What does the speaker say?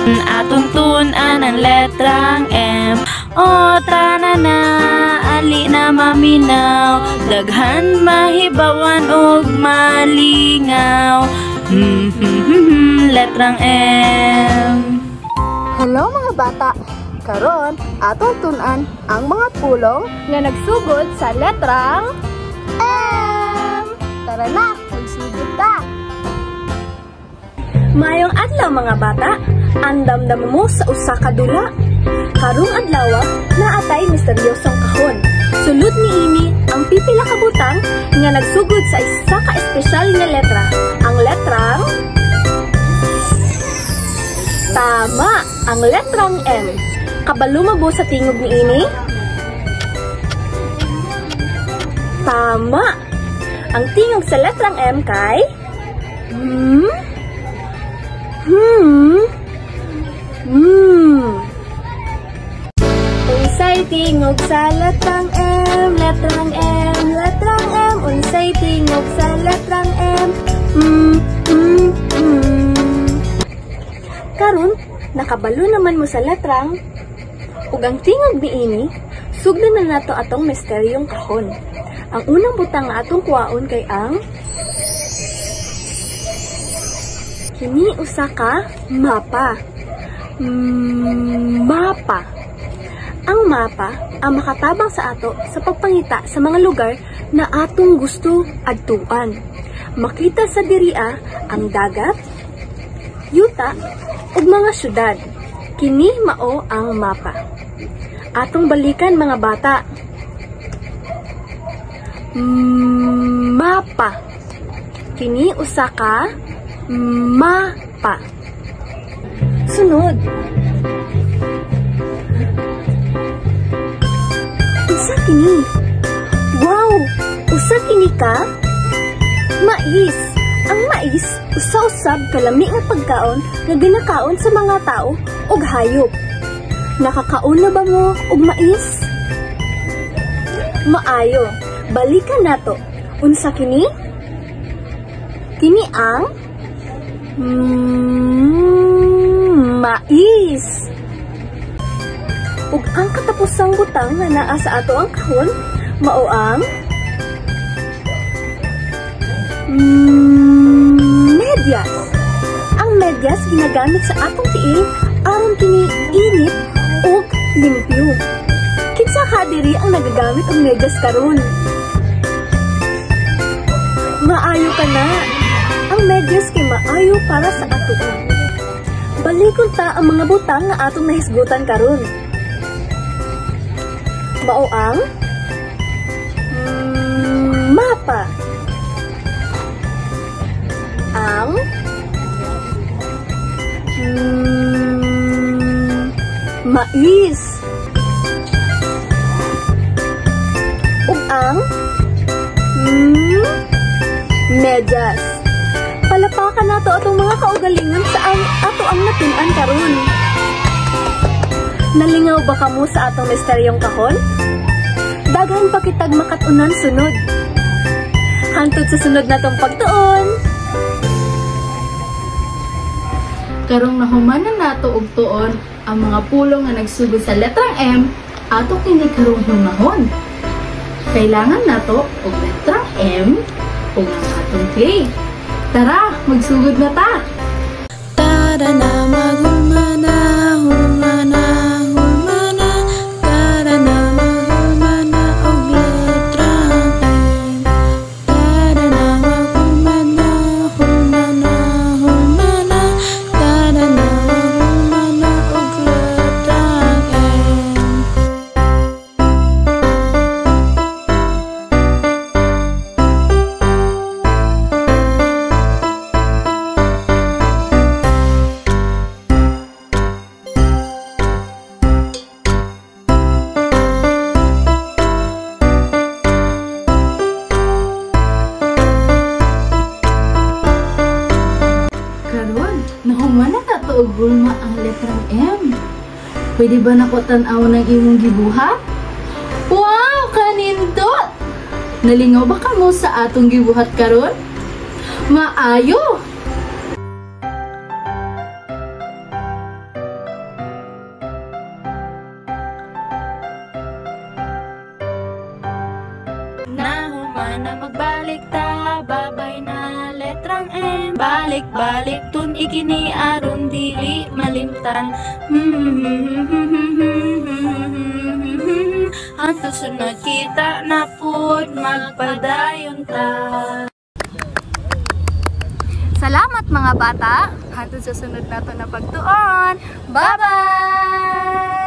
Atong tun-an ang letrang M. O tanana, ali na maminaw, daghan mahibawan og malingaw. Letrang M. Hello mga bata! Karon atong tun-an ang mga pulong nga nagsugod sa letrang M. Tara na, magsugod ta! Mayong adlaw mga bata, andam-dam mo sa usa ka dula. Karong adlaw naatay misteryosong kahon. Sulod niini ang pipila ka butang nga nagsugod sa isa ka espesyal nga letra, ang letrang tama, ang letrang M. Kabalo mo sa tingog niini? Tama. Ang tingog sa letrang M kay Unsay tingog sa letrang M, letrang M, letrang M. Unsay tingog sa letrang M. Karon, nakabalo naman mo sa letrang ug ang tingog niini, sugdan na nato atong misteryong kahon. Ang unang butang nga atong kuwaon kay ang kini usa ka mapa. Mapa. Ang mapa ang makatabang sa ato sa pagpangita sa mga lugar na atong gusto adtuan. Makita sa diriya ang dagat, yuta, ug mga syudad. Kini mao ang mapa. Atong balikan mga bata. Mapa. Kini usa ka mapa. Sunod. Usa kini. Wow! Usa kini ka? Mais. Ang mais, usa-usab kalami nga pagkaon nga ginakaon sa mga tao ug hayop. Nakakaon na ba mo og mais? Maayo. Balikan nato. Unsa kini? Kini ang mais. Ug ang katapusang butang nga naa sa ato ang kahon mao ang medyas. Ang medyas ginagamit sa atong tiil aron kini init ug limpyo. Kinsa ka diri ang nagagamit og medyas karon? Maayo ka na. Ang medyas kay maayo para sa ato. Balikon ta ang mga butang nga atong nahisgutan karon. Mao ang mapa. Ang mais. Ug ang medyas. Palapakan nato atong mga kaugalingon sa ato ang natun-an karon. Nalingaw ba kamo sa atong misteryong kahon? Daghan pa kitag makatunan sunod. Hantod sa sunod natong pagtuon. Karong nahumanan nato og tuon ang mga pulong nga nagsugod sa letrang M ato kini karong hunahon. Kailangan nato og letrang M ug ang atong play. Tara, magsugod na ta. Tara na maghumana, humana, humana. Tara na maghumana og letrang M. Tara na maghumana, humana, humana. Tara na maghumana og letrang M. Nahumanan nato og gulma ang letrang M. Pwede ba nako tan-aw ng imong gibuhat? Wow, kanindot! Nalingaw ba kamo sa atong gibuhat karon? Maayo! na magbalik ta, babay na letrang M. Balik-balik tun ikini aron dili malimtan. Hanto sunod kita na pud magpadayon ta. Salamat mga bata! Hantod sa sunod nato na pagtuon! Bye-bye!